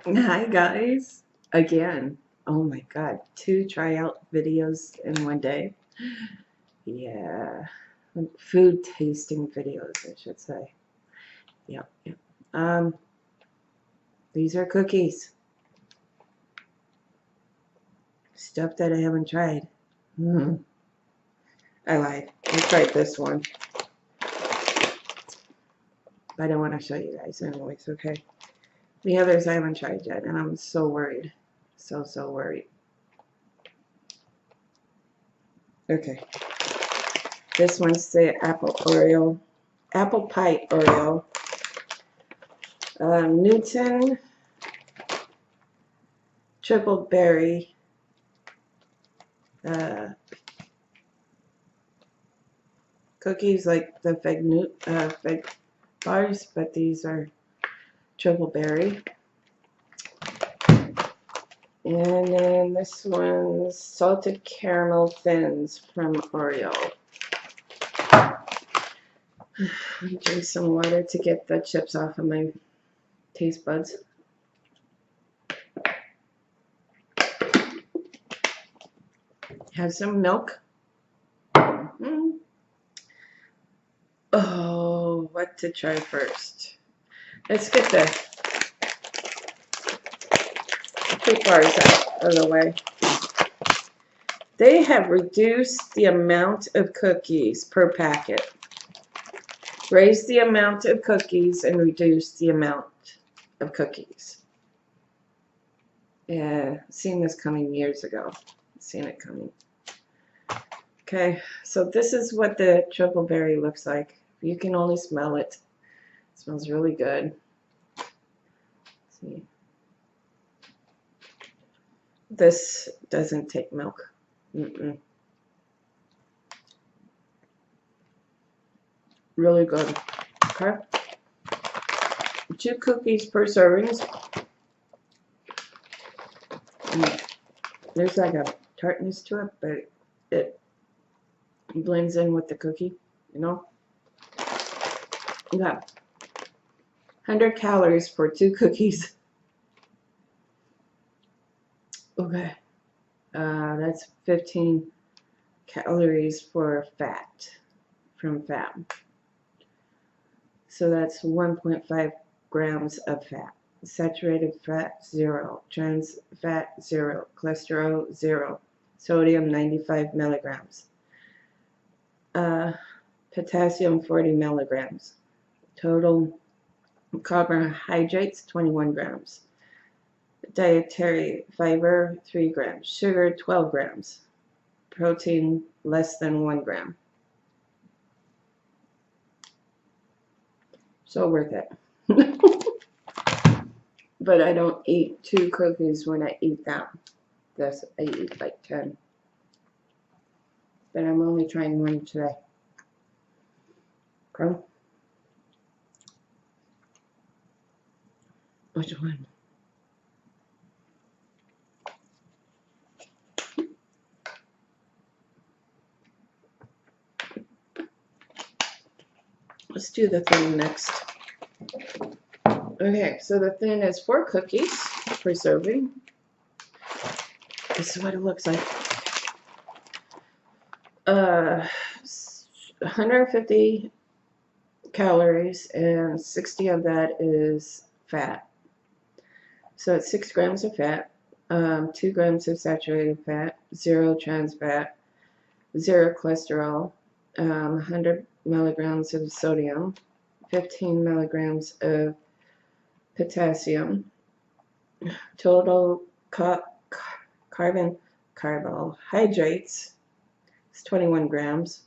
Hi guys, again. Oh my god, 2 tryout videos in one day. Yeah, food tasting videos, I should say. Yep. Um, these are cookies. Stuff that I haven't tried. I lied. I tried this one, but I want to show you guys anyways, okay? The others I haven't tried yet, and I'm so worried. So worried. Okay. This one's the apple pie Oreo. Newton triple berry uh, cookies, like the fig bars, but these are triple berry. And then this one's salted caramel thins from Oreo. Drink some water to get the chips off of my taste buds. Have some milk. Oh, what to try first? Let's get the fruit bars out of the way. They have reduced the amount of cookies per packet. Raise the amount of cookies and reduce the amount of cookies. Yeah, seen this coming years ago. Seen it coming. Okay, so this is what the triple berry looks like. You can only smell it. It smells really good. Let's see. This doesn't take milk. Really good. Okay. 2 cookies per serving. There's like a tartness to it, but it blends in with the cookie, you know? You got 100 calories for 2 cookies. Okay. That's 15 calories for fat, from fat. So that's 1.5 grams of fat. Saturated fat, 0. Trans fat, 0. Cholesterol, 0. Sodium, 95 milligrams. Potassium, 40 milligrams. Total carbohydrates, 21 grams. Dietary fiber, 3 grams. Sugar, 12 grams. Protein, less than 1 gram. So worth it. But I don't eat 2 cookies when I eat that. This, I eat like 10. But I'm only trying one today. Okay. Which one? Let's do the thin next. Okay, so the thin is 4 cookies per serving. This is what it looks like. 150 calories, and 60 of that is fat. So it's 6 grams of fat, 2 grams of saturated fat, 0 trans fat, 0 cholesterol, 100 milligrams of sodium, 15 milligrams of potassium. Total carbohydrates is 21 grams.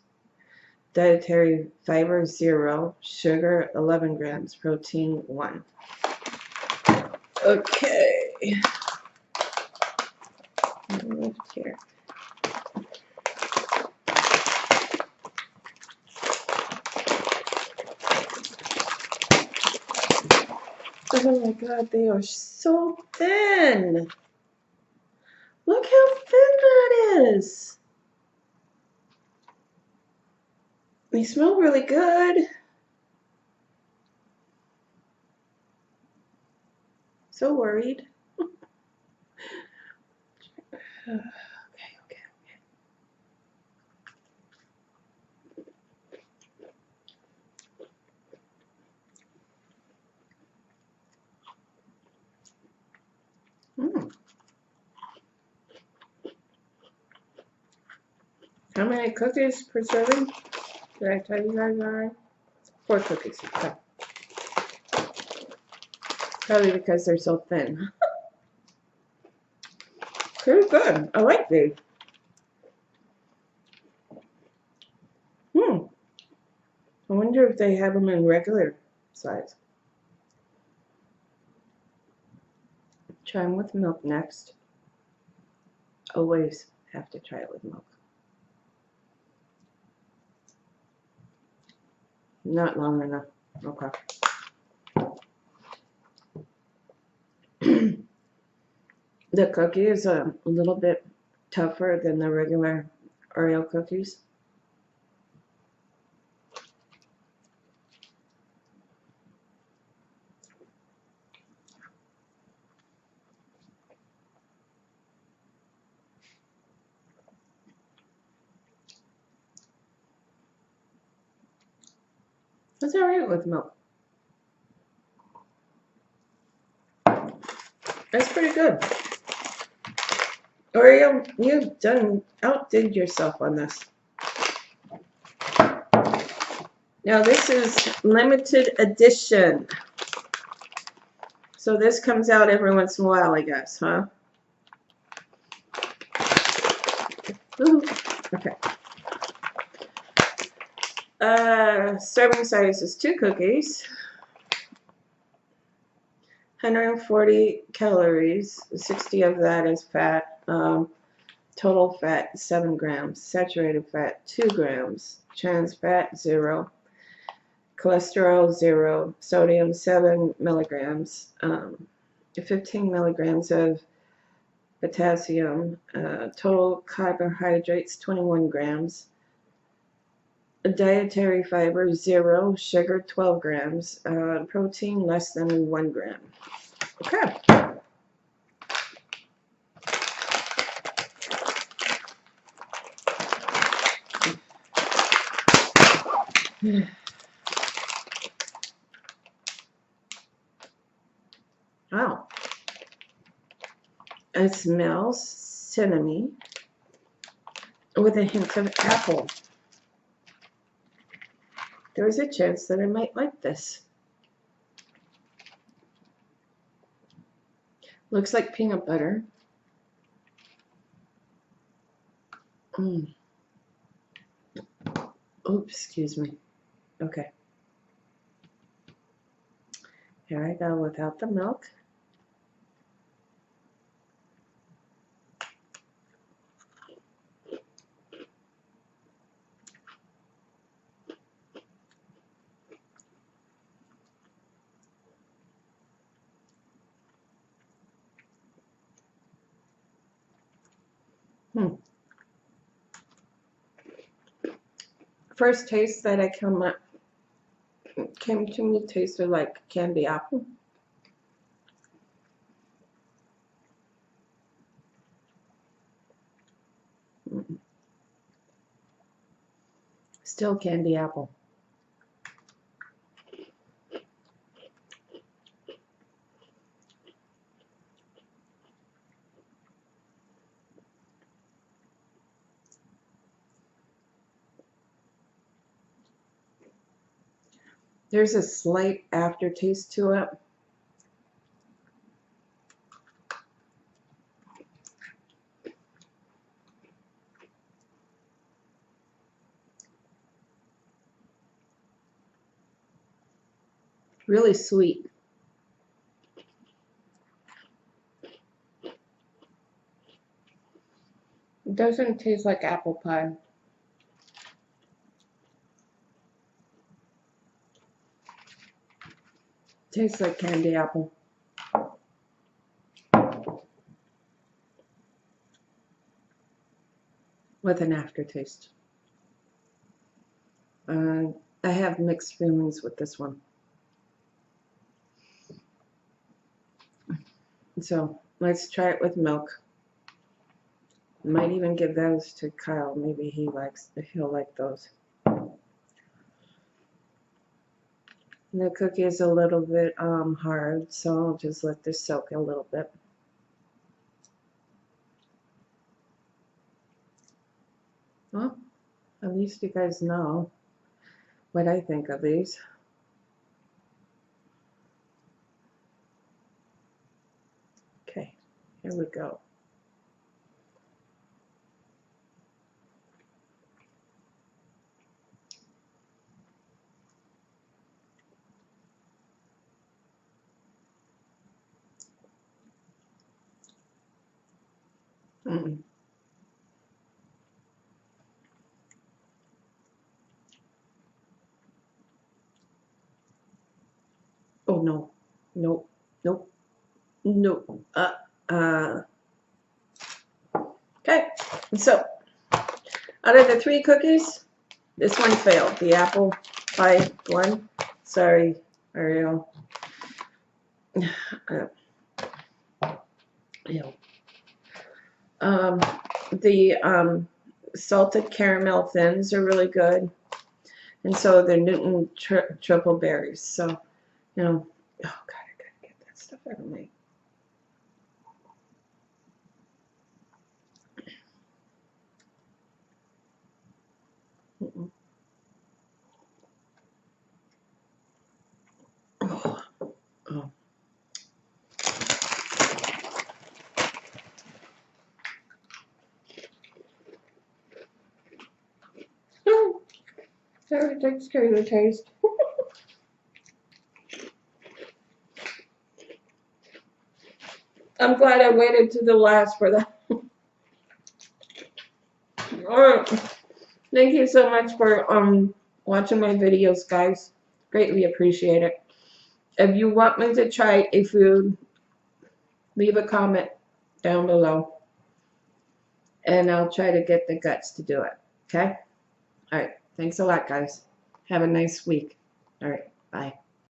Dietary fiber, 0. Sugar, 11 grams. Protein, 1. Okay. Here. Oh my god, they are so thin. Look how thin that is. They smell really good. So worried. Okay. How many cookies per serving? Did I tell you guys already? 4 cookies. Okay. Probably because they're so thin. Pretty good. I like these. I wonder if they have them in regular size. Try them with milk next. Always have to try it with milk. Not long enough. Okay. The cookie is a little bit tougher than the regular Oreo cookies. It's alright with milk. That's pretty good. Oreo, you've outdid yourself on this. Now this is limited edition. So this comes out every once in a while, I guess, huh? Ooh, okay. Serving size is 2 cookies. 140 calories. 60 of that is fat. Total fat 7 grams. Saturated fat 2 grams. Trans fat 0. Cholesterol 0. Sodium 7 milligrams. 15 milligrams of potassium. Total carbohydrates 21 grams. Dietary fiber 0. Sugar 12 grams. Protein less than 1 gram. Okay. Wow. It smells cinnamon with a hint of apple. There's a chance that I might like this. Looks like peanut butter. Oops, excuse me. Okay. Here I go without the milk. First taste that came to me tasted like candy apple. Still candy apple. There's a slight aftertaste to it. Really sweet. It doesn't taste like apple pie. Tastes like candy apple. With an aftertaste. I have mixed feelings with this one. So let's try it with milk. Might even give those to Kyle. Maybe he'll like those. The cookie is a little bit hard, so I'll just let this soak a little bit. Well, at least you guys know what I think of these. Okay, here we go. Mm-mm. Oh no, nope, nope, nope. Okay, so out of the 3 cookies, this one failed. The apple pie one. Sorry, Ariel. Ew. The salted caramel thins are really good, and so the Newton triple berries. So, you know, oh God, I gotta get that stuff out of my. Mm-mm. Oh, oh. No, that takes care of the taste. I'm glad I waited to the last for that. All right. Thank you so much for watching my videos, guys. Greatly appreciate it. If you want me to try a food, leave a comment down below, and I'll try to get the guts to do it. Okay? All right. Thanks a lot, guys. Have a nice week. All right. Bye.